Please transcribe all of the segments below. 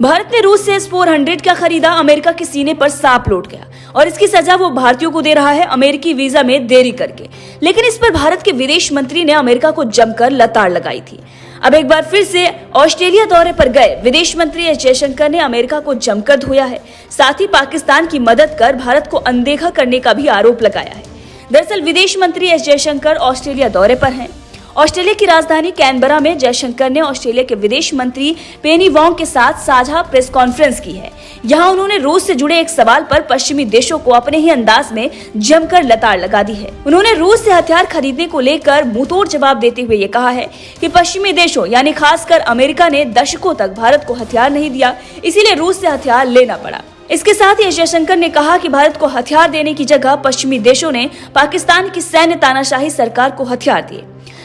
भारत ने रूस से S-400 का खरीदा, अमेरिका के सीने पर सांप लौट गया और इसकी सजा वो भारतीयों को दे रहा है अमेरिकी वीजा में देरी करके। लेकिन इस पर भारत के विदेश मंत्री ने अमेरिका को जमकर लताड़ लगाई थी। अब एक बार फिर से ऑस्ट्रेलिया दौरे पर गए विदेश मंत्री एस जयशंकर ने अमेरिका को जमकर धोया है। साथ ही पाकिस्तान की मदद कर भारत को अनदेखा करने का भी आरोप लगाया है। दरअसल विदेश मंत्री एस जयशंकर ऑस्ट्रेलिया दौरे पर हैं। ऑस्ट्रेलिया की राजधानी कैनबरा में जयशंकर ने ऑस्ट्रेलिया के विदेश मंत्री पेनी वोंग के साथ साझा प्रेस कॉन्फ्रेंस की है। यहां उन्होंने रूस से जुड़े एक सवाल पर पश्चिमी देशों को अपने ही अंदाज में जमकर लताड़ लगा दी है। उन्होंने रूस से हथियार खरीदने को लेकर मुंहतोड़ जवाब देते हुए ये कहा है कि पश्चिमी देशों यानी खासकर अमेरिका ने दशकों तक भारत को हथियार नहीं दिया, इसीलिए रूस से हथियार लेना पड़ा। इसके साथ ही एस जयशंकर ने कहा कि भारत को हथियार देने की जगह पश्चिमी देशों ने पाकिस्तान की सैन्य तानाशाही सरकार को हथियार दिए।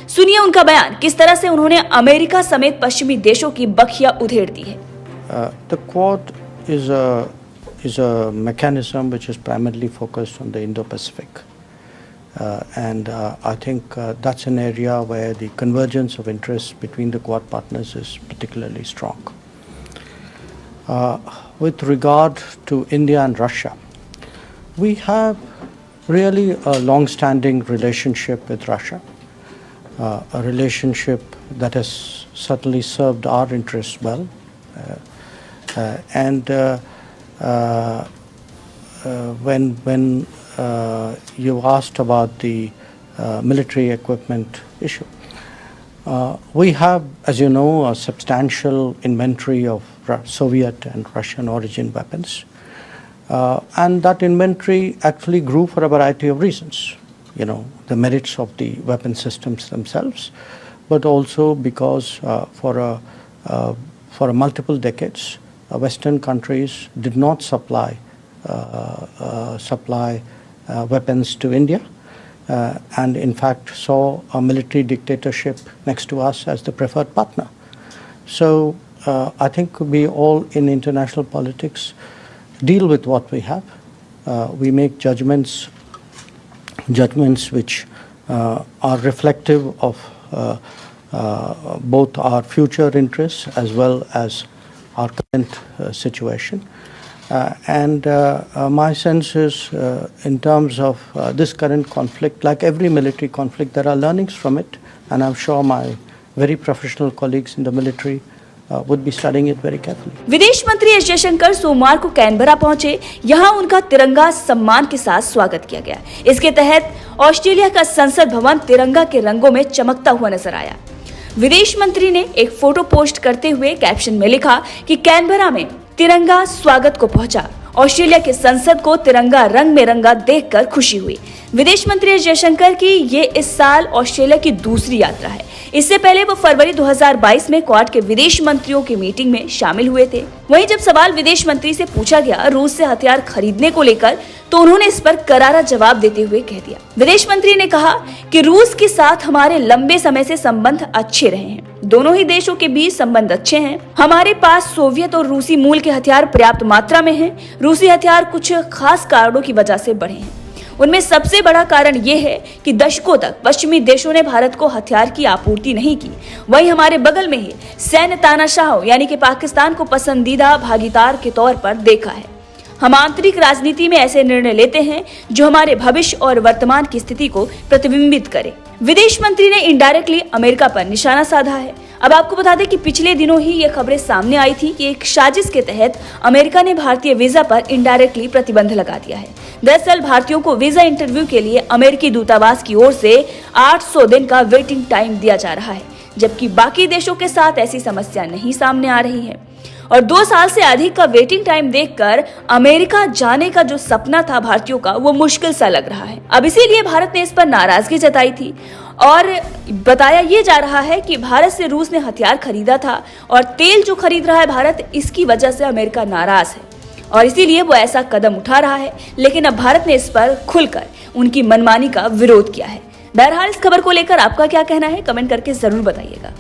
सुनिए उनका बयान, किस तरह से उन्होंने अमेरिका समेत पश्चिमी देशों की बखिया उधेड़ दी है। The Quad is a mechanism which is primarily focused on the Indo-Pacific, and I think that's an area where the convergence of interests between the Quad partners is particularly strong. With regard to India and Russia, we have really a long-standing relationship with Russia. A relationship that has certainly served our interests well, and when you asked about the military equipment issue, we have, as you know, a substantial inventory of Soviet and Russian origin weapons, and that inventory actually grew for a variety of reasons. You know, the merits of the weapon systems themselves, but also because for multiple decades, Western countries did not supply weapons to India, and in fact saw a military dictatorship next to us as the preferred partner. So I think we all in international politics deal with what we have. We make judgments which are reflective of both our future interests as well as our current situation. And my sense is, in terms of this current conflict, like every military conflict, there are learnings from it, and I'm sure my very professional colleagues in the military would be studying it very carefully. विदेश मंत्री S Jaishankar सोमवार को Canberra पहुंचे। यहां उनका तिरंगा सम्मान के साथ स्वागत किया गया। इसके तहत ऑस्ट्रेलिया का संसद भवन तिरंगा के रंगों में चमकता हुआ नजर आया। विदेश मंत्री ने एक फोटो पोस्ट करते हुए कैप्शन में लिखा कि कैनबरा में तिरंगा स्वागत को पहुंचा। ऑस्ट्रेलिया के संसद को तिरंगा रंग में रंगा देखकर खुशी हुई। विदेश मंत्री एस जयशंकर की ये इस साल ऑस्ट्रेलिया की दूसरी यात्रा है। इससे पहले वो फरवरी 2022 में क्वाड के विदेश मंत्रियों की मीटिंग में शामिल हुए थे। वहीं जब सवाल विदेश मंत्री से पूछा गया रूस से हथियार खरीदने को लेकर, तो उन्होंने इस पर करारा जवाब देते हुए कह दिया। विदेश मंत्री ने कहा कि रूस के साथ हमारे लंबे समय से संबंध अच्छे रहे हैं। दोनों ही देशों के बीच संबंध अच्छे हैं। हमारे पास सोवियत और रूसी मूल के हथियार पर्याप्त मात्रा में हैं। रूसी हथियार कुछ खास कारणों की वजह से बढ़े हैं। उनमें सबसे बड़ा कारण ये है कि दशकों तक पश्चिमी देशों ने भारत को हथियार की आपूर्ति नहीं की। वहीं हमारे बगल में ही सैन्य तानाशाह यानी कि पाकिस्तान को पसंदीदा भागीदार के तौर पर देखा है। हम आंतरिक राजनीति में ऐसे निर्णय लेते हैं जो हमारे भविष्य और वर्तमान की स्थिति को प्रतिबिंबित करे। विदेश मंत्री ने इनडायरेक्टली अमेरिका पर निशाना साधा है। अब आपको बता दें कि पिछले दिनों ही ये खबरें सामने आई थी कि एक साजिश के तहत अमेरिका ने भारतीय वीजा पर इनडायरेक्टली प्रतिबंध लगा दिया है। दरअसल भारतीयों को वीजा इंटरव्यू के लिए अमेरिकी दूतावास की ओर से 800 दिन का वेटिंग टाइम दिया जा रहा है, जबकि बाकी देशों के साथ ऐसी समस्या नहीं सामने आ रही है। और 2 साल से अधिक का वेटिंग टाइम देखकर अमेरिका जाने का जो सपना था भारतीयों का, वो मुश्किल सा लग रहा है। अब इसीलिए भारत ने इस पर नाराजगी जताई थी और बताया ये जा रहा है कि भारत से रूस ने हथियार खरीदा था और तेल जो खरीद रहा है भारत, इसकी वजह से अमेरिका नाराज है और इसीलिए वो ऐसा कदम उठा रहा है। लेकिन अब भारत ने इस पर खुलकर उनकी मनमानी का विरोध किया है। बहरहाल इस खबर को लेकर आपका क्या कहना है, कमेंट करके जरूर बताइएगा।